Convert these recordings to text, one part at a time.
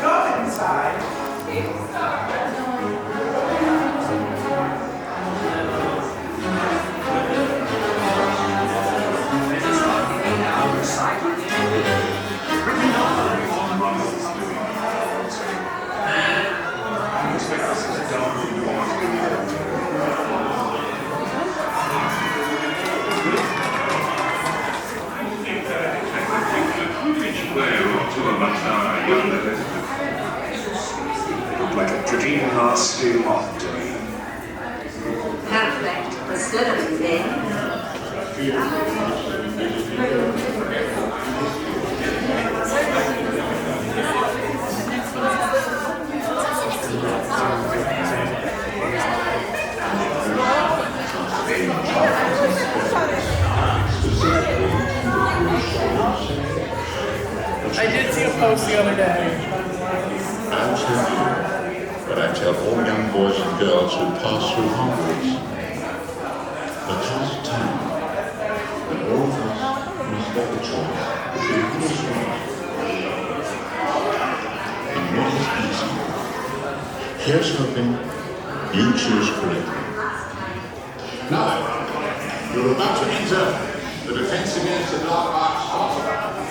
Go inside. Like a dream last too often. Perfect facility then. I did see a post the other day. Absolutely. But I tell all young boys and girls who pass through Hogwarts, there comes a time when all of us must make a choice between good and strong. And what is easy? Here's hoping you choose correctly. Now, you're about to enter the defense against the dark arts hospital.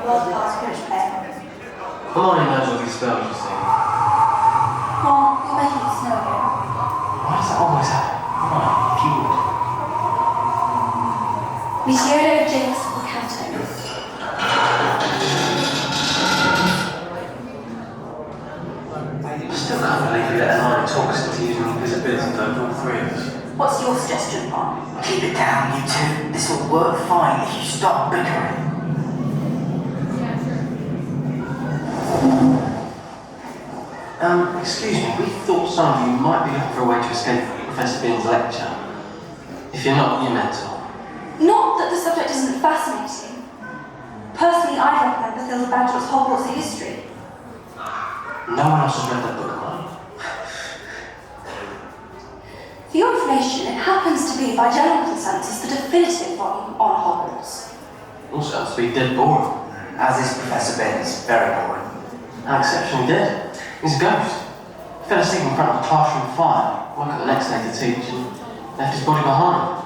World-class British player. Hermione knows all these spells, you see. Ron, you're making it snow again. Why does that always happen? Hermione, if you would. Monsieur Jinx or Canto. I still can't believe you let Hermione talk us into using invisibility over all three of us. What's your suggestion, Ron? Keep it down, you two. This will work fine if you stop bickering. Excuse me, we thought some of you might be looking for a way to escape Professor Bean's lecture. If you're not, you're mental. Not that the subject isn't fascinating. Personally, I'd recommend Bathilda Badger's Hogwarts history. No one else has read that book, Hermione. For your information, it happens to be, by general consensus, the definitive volume on Hogwarts. Also, sounds to be dead boring. As is Professor Binns. Very boring. How exceptionally dead. He's a ghost. He fell asleep in front of the classroom fire, woke up the next day to teach, and left his body behind.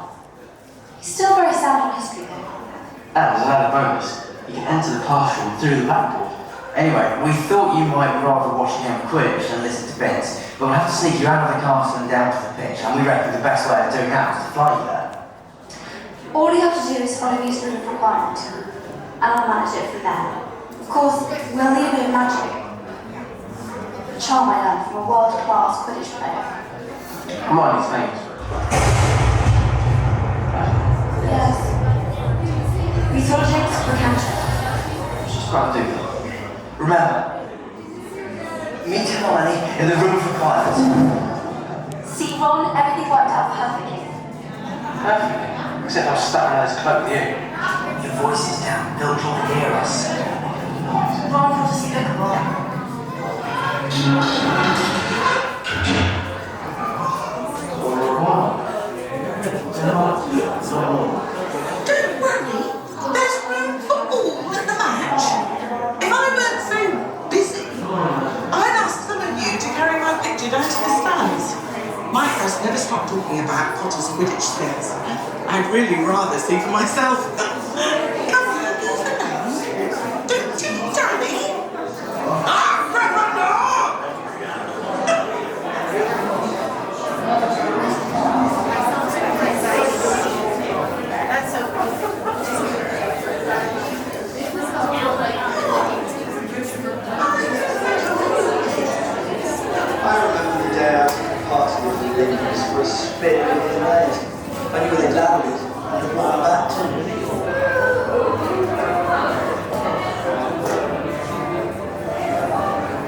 He's still very sound on history, though. And as an added bonus, he can enter the classroom through the blackboard. Anyway, we thought you might rather watch a game of Quidditch than listen to Binns, but we'll have to sneak you out of the castle and down to the pitch, and we reckon the best way of doing that is to fly you there. All you have to do is follow his room of requirement, and I'll manage it from there. Of course, we'll need a bit of magic. A charm I learned from a world-class Quidditch player. Hermione's famous for it. Yes. We thought it takes for cantrip. She's quite a dude. Remember, meet Hermione in the room of requirements. See, Ron, everything worked out perfectly. Perfectly. Except I was stuck in his cloak with you. Your voice is down. They'll try to hear us. Ron got despicable. Don't worry, there's room for all at the match. If I weren't so busy, I'd ask some of you to carry my picture down to the stands. My press never stopped talking about Potter's Quidditch skills. I'd really rather see for myself. Come on, go for now. Don't you, Daddy? Ah, Gryffindor! I remember the day I took part in the Olympics for a spin with the legs. I knew they landed, and the ball back too.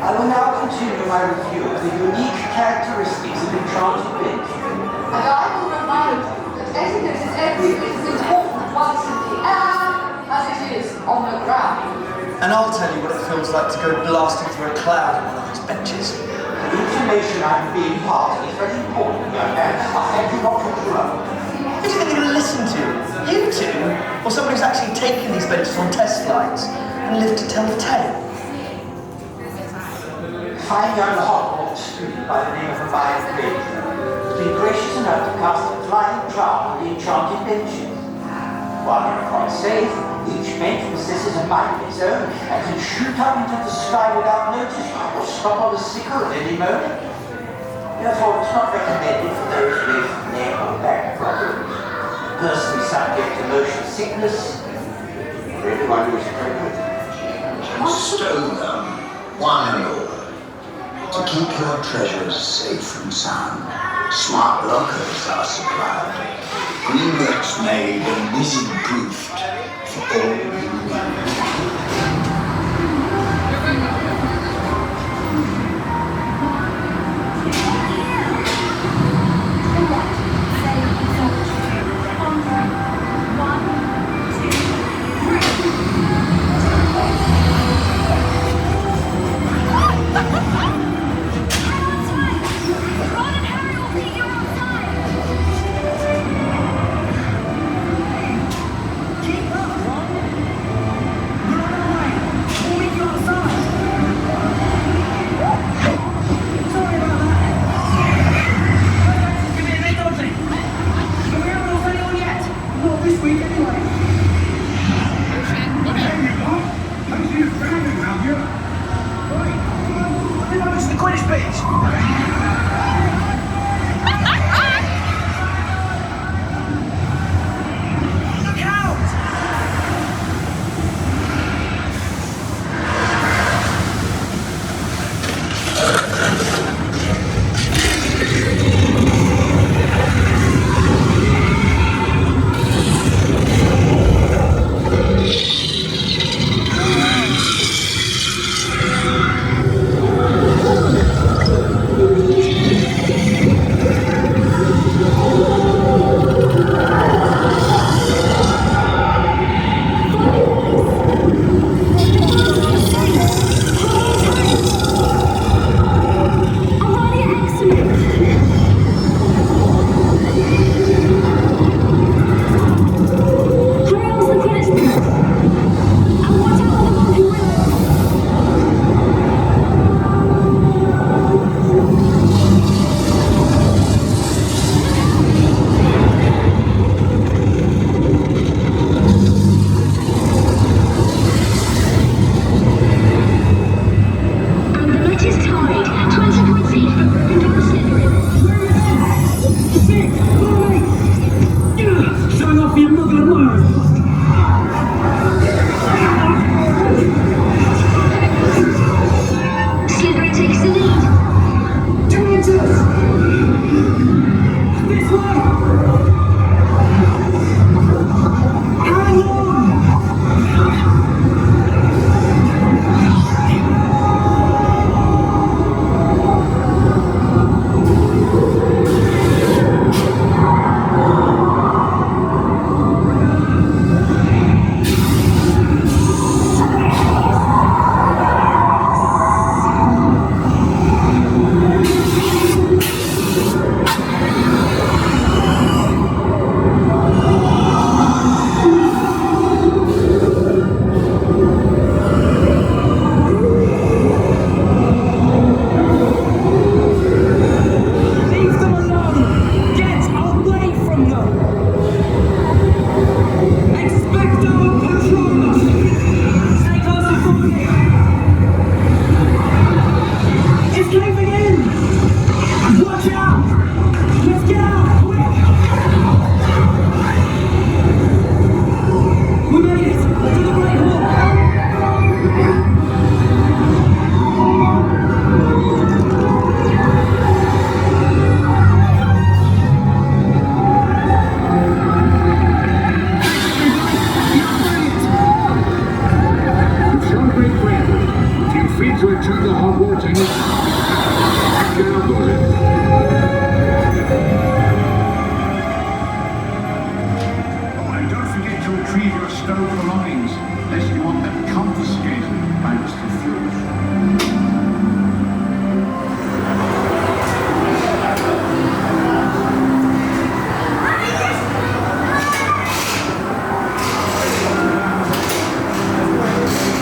I will now continue my review of the unique characteristics of enchanted binge. And I will remind you that etiquette is every bit as important once in the air as it is on the ground. And I'll tell you what it feels like to go blasting through a cloud on one of these benches. The information I'm being imparting is very important, young man. I beg you not to interrupt. Who do you think they're going to listen to? You two? Or someone who's actually taken these benches on test flights and lived to tell the tale? fine young Hogwarts student by the name of Hermione Granger has been gracious enough to cast a flying trap on the enchanted benches. While you're quite safe, each bench possesses a mind of its own and can shoot up into the sky without notice or stop on the sickle at any moment. Therefore, it's not recommended for those with neck or back problems, persons subject to motion sickness, or anyone who is pregnant. Stow them, one and all, to keep your treasures safe and sound. Smart lockers are supplied, greenworks made and wizard-proofed for all you need. The Quidditch pitch!